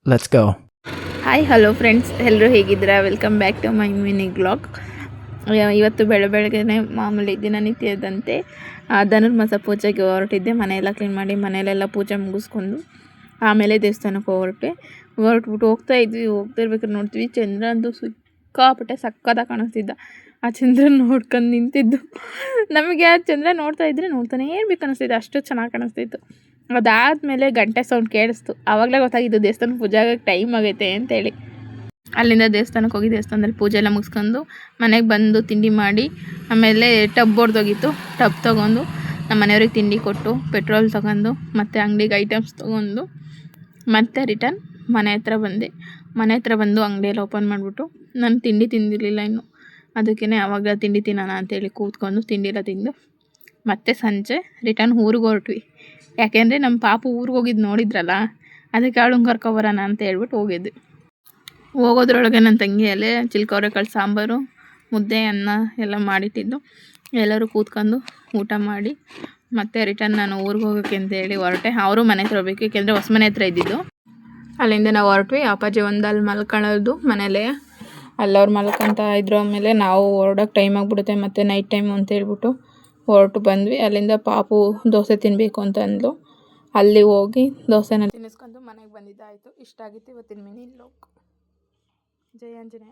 Let's go. Hi hello friends, ಎಲ್ಲರೂ ಹೇಗಿದ್ದೀರಾ? Welcome back to my mini blog. ಇವತ್ತು ಬೆಳಗ್ಗೆನೆ ಮಾಮೂಲಿ ದಿನನಿತ್ಯದಂತೆ ಧನುರ್ಮಾಸ ಪೂಜೆಗೆ ಹೊರಟಿದ್ದೆ. ಮನೆಯೆಲ್ಲ ಕ್ಲೀನ್ ಮಾಡಿ ಮನೆಯಲ್ಲೆಲ್ಲ ಪೂಜೆ ಮುಗಿಸ್ಕೊಂಡು ಆಮೇಲೆ ದೇವಸ್ಥಾನಕ್ಕೆ ಹೊರಟ್ಬಿಟ್ಟು ಹೋಗ್ತಿರ್ಬೇಕಾದ್ರೆ ನೋಡ್ತೀವಿ ಚಂದ್ರ ಅಂತೂ ಸಿಕ್ಕಾಪಟ್ಟೆ ಸಕ್ಕತ್ತಾಗಿ ಕಾಣಿಸ್ತಿದ್ದ. ಆ ಚಂದ್ರನ ನೋಡ್ಕೊಂಡು ನಿಂತಿದ್ದು ನಮಗೆ ಆ ಚಂದ್ರ ನೋಡ್ತಾ ನೋಡ್ತಾನೆ ಇರ್ಬೇಕು ಅನಿಸ್ತಿತ್ತು, ಅಷ್ಟು ಚೆನ್ನಾಗಿ ಕಾಣಿಸ್ತಿತ್ತು. ಅದಾದಮೇಲೆ ಗಂಟೆ ಸೌಂಡ್ ಕೇಳಿಸ್ತು. ಆವಾಗಲೇ ಗೊತ್ತಾಗಿದ್ದು ದೇವಸ್ಥಾನಕ್ಕೆ ಪೂಜೆ ಆಗೋಕ್ಕೆ ಟೈಮ್ ಆಗೈತೆ ಅಂತೇಳಿ. ಅಲ್ಲಿಂದ ದೇವಸ್ಥಾನಕ್ಕೆ ಹೋಗಿ ದೇವಸ್ಥಾನದಲ್ಲಿ ಪೂಜೆ ಎಲ್ಲ ಮುಗಿಸ್ಕೊಂಡು ಮನೆಗೆ ಬಂದು ತಿಂಡಿ ಮಾಡಿ ಆಮೇಲೆ ಟಬ್ ಹೊಡೆದೋಗಿತ್ತು. ಟಬ್ ತೊಗೊಂಡು ನಮ್ಮ ಮನೆಯವ್ರಿಗೆ ತಿಂಡಿ ಕೊಟ್ಟು ಪೆಟ್ರೋಲ್ ತೊಗೊಂಡು ಮತ್ತು ಅಂಗಡಿಗೆ ಐಟಮ್ಸ್ ತೊಗೊಂಡು ಮತ್ತೆ ರಿಟರ್ನ್ ಮನೆ ಹತ್ರ ಬಂದು ಅಂಗಡಿಯಲ್ಲಿ ಓಪನ್ ಮಾಡಿಬಿಟ್ಟು ನಾನು ತಿಂಡಿ ತಿಂದಿರಲಿಲ್ಲ ಇನ್ನು. ಅದಕ್ಕೇ ಆವಾಗ ತಿಂಡಿ ತಿನ್ನೋಣ ಅಂತೇಳಿ ಕೂತ್ಕೊಂಡು ತಿಂಡಿ ಎಲ್ಲ ತಿಂದು ಮತ್ತೆ ಸಂಜೆ ರಿಟರ್ನ್ ಊರಿಗೆ ಹೊರಟ್ವಿ. ಯಾಕೆಂದರೆ ನಮ್ಮ ಪಾಪು ಊರಿಗೆ ಹೋಗಿದ್ದು ನೋಡಿದ್ರಲ್ಲ, ಅದಕ್ಕೆ ಅವಳನ್ನ ಕರ್ಕೊಬರೋಣ ಅಂತ ಹೇಳ್ಬಿಟ್ಟು ಹೋಗಿದ್ವಿ. ಹೋಗೋದ್ರೊಳಗೆ ನನ್ನ ತಂಗಿಯಲ್ಲೇ ಚಿಲ್ಕವ್ರೆಕಾಳು ಸಾಂಬಾರು, ಮುದ್ದೆ, ಅನ್ನ ಎಲ್ಲ ಮಾಡಿಟ್ಟಿದ್ದು. ಎಲ್ಲರೂ ಕೂತ್ಕೊಂಡು ಊಟ ಮಾಡಿ ಮತ್ತೆ ರಿಟರ್ನ್ ನಾನು ಊರಿಗೆ ಹೋಗೋಕ್ಕೆ ಅಂತೇಳಿ ಹೊರಟೆ. ಅವರು ಮನೆ ಹತ್ರ ಹೋಗ್ಬೇಕು, ಏಕೆಂದರೆ ಹೊಸ ಮನೆ ಹತ್ರ ಇದ್ದಿದ್ದು. ಅಲ್ಲಿಂದ ನಾವು ಹೊರಟ್ವಿ. ಅಪ್ಪಾಜಿ ಒಂದು ಅಲ್ಲಿ ಮಲ್ಕೊಳ್ಳೋದು ಮನೇಲೇ, ಅಲ್ಲವ್ರು ಮಲ್ಕೊತಾ ಇದ್ರು. ಆಮೇಲೆ ನಾವು ಹೊರಡೋಕ್ಕೆ ಟೈಮ್ ಆಗಿಬಿಡುತ್ತೆ ಮತ್ತು ನೈಟ್ ಟೈಮು ಅಂತ ಹೇಳ್ಬಿಟ್ಟು ಹೊರಟು ಬಂದ್ವಿ. ಅಲ್ಲಿಂದ ಪಾಪು ದೋಸೆ ತಿನ್ನಬೇಕು ಅಂತ ಅಂದ್ಲು. ಅಲ್ಲಿ ಹೋಗಿ ದೋಸೆನ ತಿನ್ನಿಸ್ಕೊಂಡು ಮನೆಗೆ ಬಂದಿದ್ದಾಯಿತು. ಇಷ್ಟ ಆಗಿತ್ತು ಇವತ್ತಿನ ಮಿನಿ ವ್ಲಾಗ್. ಜೈ ಆಂಜನೇಯ.